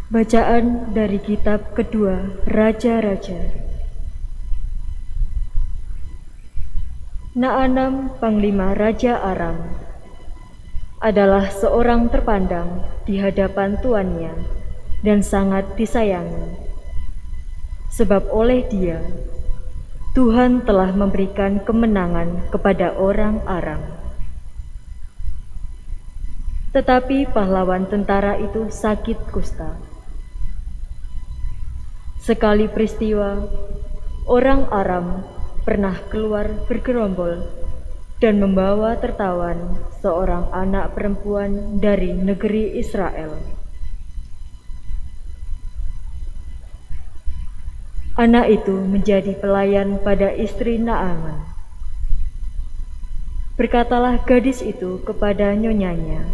Bacaan dari kitab kedua Raja-Raja. Naanam, panglima Raja Aram, adalah seorang terpandang di hadapan tuannya dan sangat disayangi. Sebab oleh dia, Tuhan telah memberikan kemenangan kepada orang Aram. Tetapi pahlawan tentara itu sakit kusta. Sekali peristiwa, orang Aram pernah keluar bergerombol dan membawa tertawan seorang anak perempuan dari negeri Israel. Anak itu menjadi pelayan pada istri Naaman. Berkatalah gadis itu kepada nyonyanya,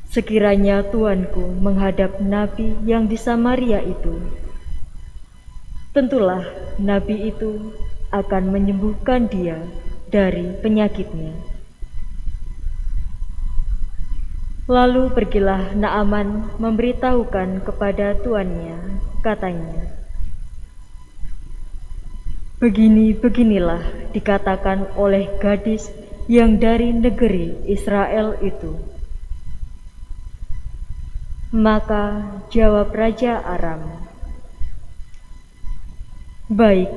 "Sekiranya tuanku menghadap nabi yang di Samaria itu, tentulah nabi itu akan menyembuhkan dia dari penyakitnya." Lalu pergilah Naaman memberitahukan kepada tuannya, katanya, "Begini-beginilah dikatakan oleh gadis yang dari negeri Israel itu." Maka jawab Raja Aram, "Baik,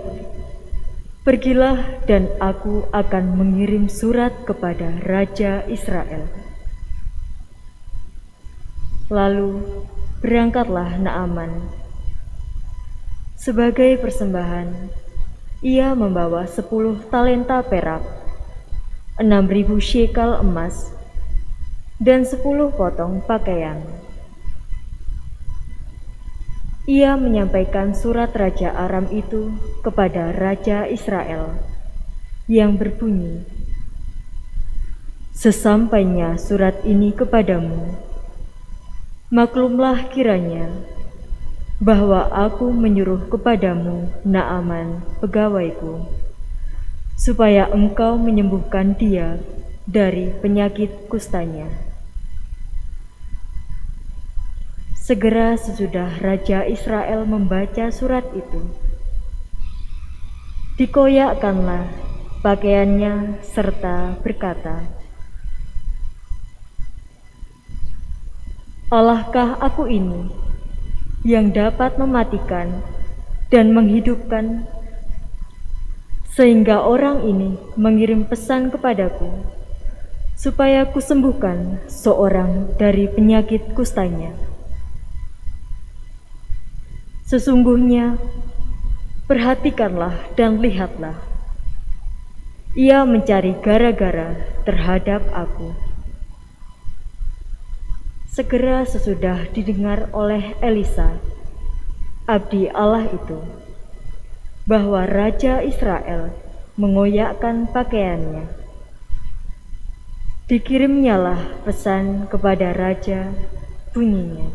pergilah dan aku akan mengirim surat kepada Raja Israel." Lalu berangkatlah Naaman. Sebagai persembahan, ia membawa 10 talenta perak, 6.000 shekel emas, dan 10 potong pakaian. Ia menyampaikan surat Raja Aram itu kepada Raja Israel yang berbunyi, "Sesampainya surat ini kepadamu, maklumlah kiranya bahwa aku menyuruh kepadamu Naaman pegawaiku, supaya engkau menyembuhkan dia dari penyakit kustanya." Segera sesudah Raja Israel membaca surat itu, dikoyakkanlah pakaiannya serta berkata, "Allahkah aku ini yang dapat mematikan dan menghidupkan, sehingga orang ini mengirim pesan kepadaku supaya kusembuhkan seorang dari penyakit kustanya? Sesungguhnya, perhatikanlah dan lihatlah, ia mencari gara-gara terhadap aku." Segera sesudah didengar oleh Elisa, abdi Allah itu, bahwa Raja Israel mengoyakkan pakaiannya, dikirimnyalah pesan kepada raja, bunyinya,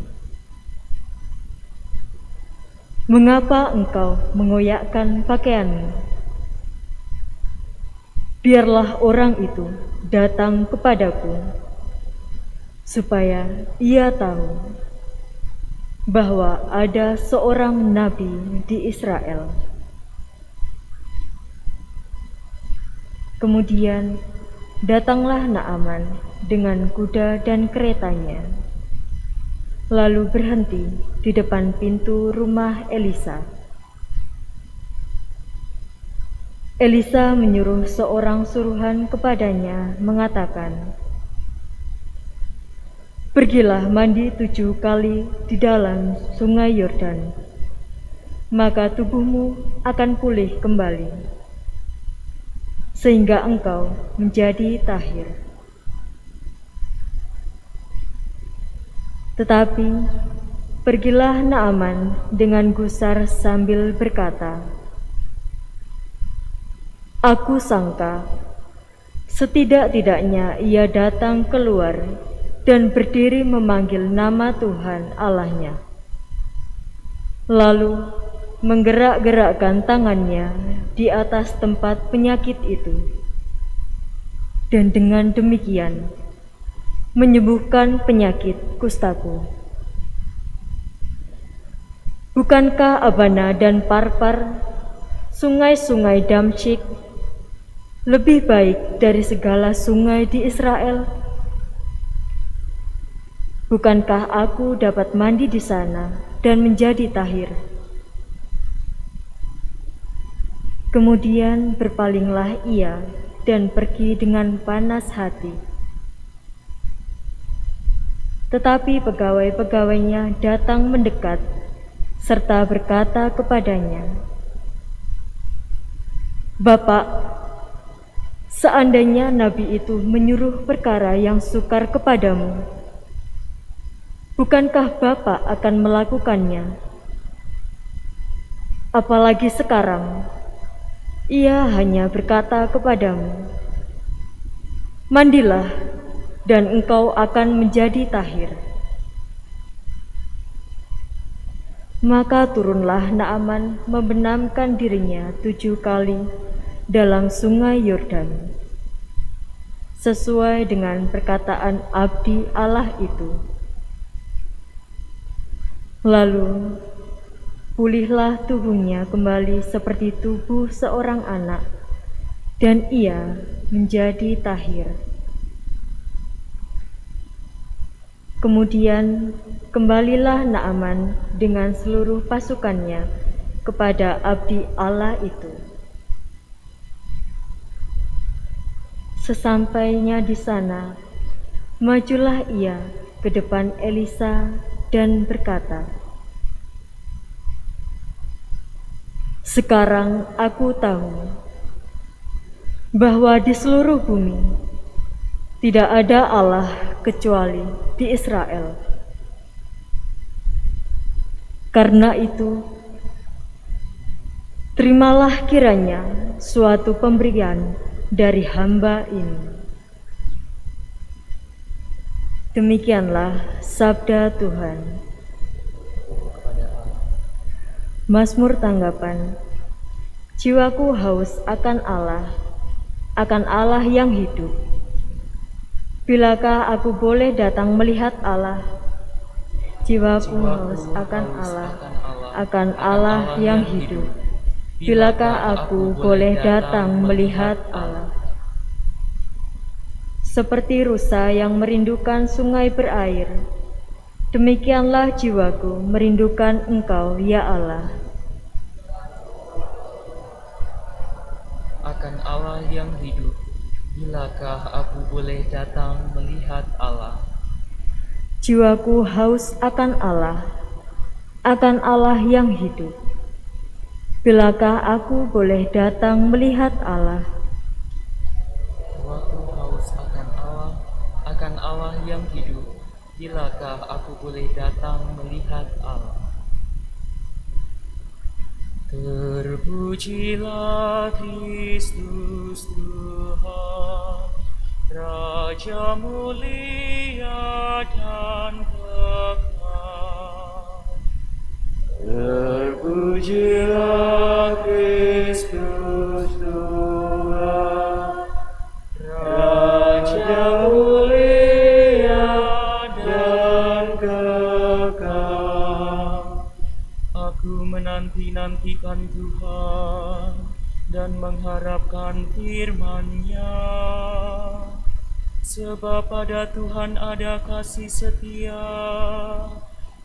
"Mengapa engkau mengoyakkan pakaianmu? Biarlah orang itu datang kepadaku, supaya ia tahu bahwa ada seorang nabi di Israel." Kemudian datanglah Naaman dengan kuda dan keretanya, lalu berhenti di depan pintu rumah Elisa. Elisa menyuruh seorang suruhan kepadanya mengatakan, "Pergilah mandi 7 kali di dalam sungai Yordan, maka tubuhmu akan pulih kembali, sehingga engkau menjadi tahir." Tetapi pergilah Naaman dengan gusar sambil berkata, "Aku sangka setidak-tidaknya ia datang keluar dan berdiri memanggil nama Tuhan Allahnya, lalu menggerak-gerakkan tangannya di atas tempat penyakit itu, dan dengan demikian menyembuhkan penyakit kustaku." Bukankah Abana dan Parpar, sungai-sungai Damsyik, lebih baik dari segala sungai di Israel? Bukankah aku dapat mandi di sana dan menjadi tahir? Kemudian berpalinglah ia dan pergi dengan panas hati. Tetapi pegawai-pegawainya datang mendekat serta berkata kepadanya, "Bapak, seandainya nabi itu menyuruh perkara yang sukar kepadamu, bukankah Bapak akan melakukannya? Apalagi sekarang, ia hanya berkata kepadamu, 'Mandilah, dan engkau akan menjadi tahir.'" Maka turunlah Naaman membenamkan dirinya 7 kali dalam sungai Yordan, sesuai dengan perkataan abdi Allah itu. Lalu pulihlah tubuhnya kembali seperti tubuh seorang anak, dan ia menjadi tahir. Kemudian kembalilah Naaman dengan seluruh pasukannya kepada abdi Allah itu. Sesampainya di sana, majulah ia ke depan Elisa dan berkata, "Sekarang aku tahu bahwa di seluruh bumi tidak ada Allah kecuali di Israel. Karena itu, terimalah kiranya suatu pemberian dari hamba ini." Demikianlah sabda Tuhan. Mazmur tanggapan. Jiwaku haus akan Allah yang hidup. Bilakah aku boleh datang melihat Allah? Jiwaku haus akan Allah yang hidup. Bilakah aku boleh datang melihat Allah? Seperti rusa yang merindukan sungai berair, demikianlah jiwaku merindukan Engkau, ya Allah. Akan Allah yang hidup, bilakah aku boleh datang melihat Allah? Jiwaku haus akan Allah yang hidup. Bilakah aku boleh datang melihat Allah? Jiwaku haus akan Allah yang hidup. Bilakah aku boleh datang melihat Allah? Terpujilah Kristus Tuhan, Raja mulia dan kekal. Terpujilah Kristus Tuhan, Raja mulia dan kekal. Aku menanti-nantikan Tuhan dan mengharapkan firman-Nya. Sebab pada Tuhan ada kasih setia,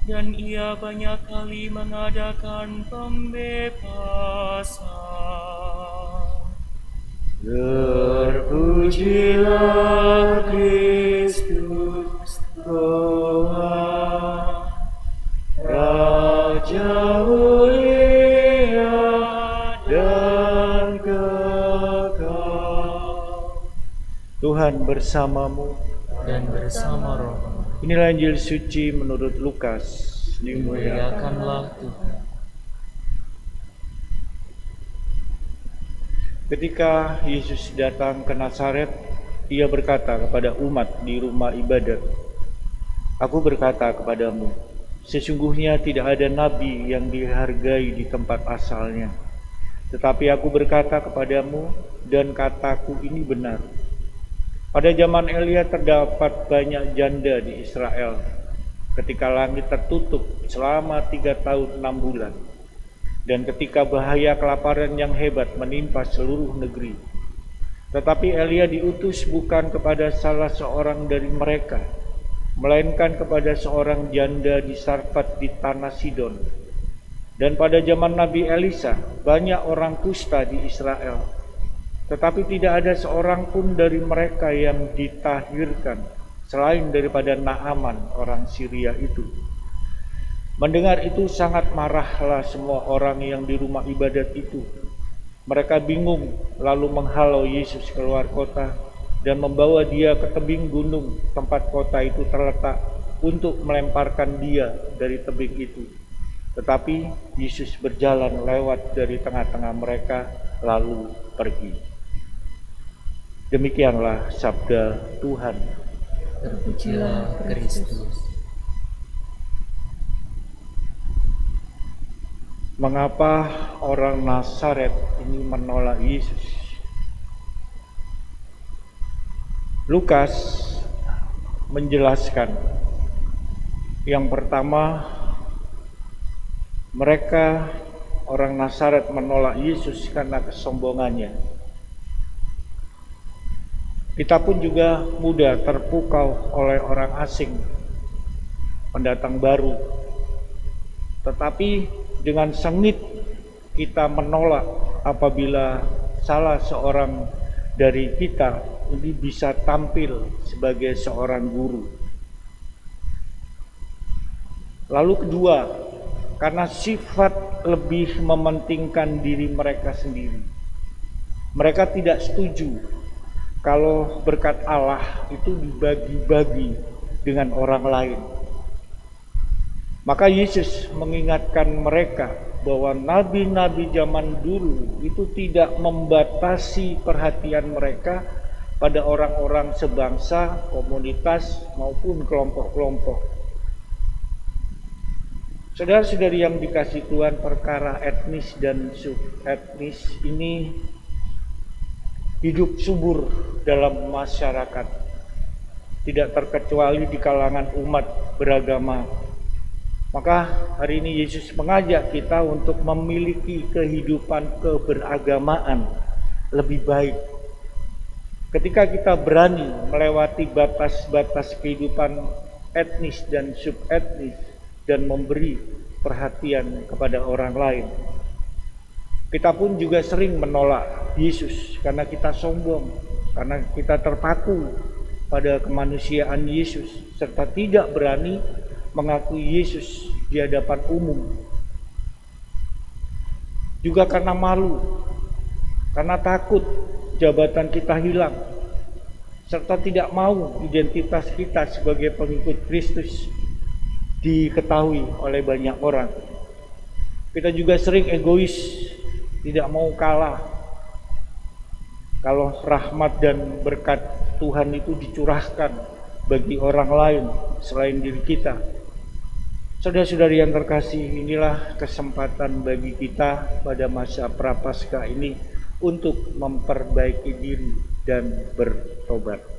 dan Ia banyak kali mengadakan pembebasan. Terpujilah Kristus Tuhan, Raja mulia dan kekal. Tuhan bersamamu Dan bersama rohmu. Inilah Injil suci menurut Lukas. Dimuliakanlah Tuhan. Ketika Yesus datang ke Nazaret, Ia berkata kepada umat di rumah ibadat, "Aku berkata kepadamu, sesungguhnya tidak ada nabi yang dihargai di tempat asalnya. Tetapi aku berkata kepadamu, dan kataku ini benar. Pada zaman Elia terdapat banyak janda di Israel. ketika langit tertutup selama 3 tahun 6 bulan, dan ketika bahaya kelaparan yang hebat menimpa seluruh negeri. Tetapi Elia diutus bukan kepada salah seorang dari mereka, melainkan kepada seorang janda di Sarfat di tanah Sidon. Dan pada zaman Nabi Elisa, banyak orang kusta di Israel, tetapi tidak ada seorang pun dari mereka yang ditahirkan, selain daripada Naaman orang Syria itu. Mendengar itu sangat marahlah semua orang yang di rumah ibadat itu. Mereka bingung, lalu menghalau Yesus keluar kota dan membawa dia ke tebing gunung tempat kota itu terletak untuk melemparkan dia dari tebing itu. Tetapi Yesus berjalan lewat dari tengah-tengah mereka lalu pergi. Demikianlah sabda Tuhan. Terpujilah Kristus. Mengapa orang Nazaret ini menolak Yesus? Lukas menjelaskan, yang pertama, mereka orang Nazaret menolak Yesus karena kesombongannya. Kita pun juga mudah terpukau oleh orang asing, pendatang baru. Tetapi dengan sengit kita menolak apabila salah seorang dari kita ini bisa tampil sebagai seorang guru. Lalu kedua, karena sifat lebih mementingkan diri mereka sendiri. Mereka tidak setuju kalau berkat Allah itu dibagi-bagi dengan orang lain. Maka Yesus mengingatkan mereka bahwa nabi-nabi zaman dulu itu tidak membatasi perhatian mereka pada orang-orang sebangsa, komunitas maupun kelompok-kelompok. Saudara-saudari yang dikasihi Tuhan, perkara etnis dan subetnis ini hidup subur dalam masyarakat, tidak terkecuali di kalangan umat beragama. Maka hari ini Yesus mengajak kita untuk memiliki kehidupan keberagamaan lebih baik. Ketika kita berani melewati batas-batas kehidupan etnis dan subetnis dan memberi perhatian kepada orang lain. Kita pun juga sering menolak Yesus karena kita sombong, karena kita terpaku pada kemanusiaan Yesus, serta tidak berani mengakui Yesus di hadapan umum. Juga karena malu, karena takut jabatan kita hilang, serta tidak mau identitas kita sebagai pengikut Kristus diketahui oleh banyak orang. Kita juga sering egois, tidak mau kalah kalau rahmat dan berkat Tuhan itu dicurahkan bagi orang lain selain diri kita. Saudara-saudari yang terkasih, inilah kesempatan bagi kita pada masa Prapaskah ini untuk memperbaiki diri dan bertobat.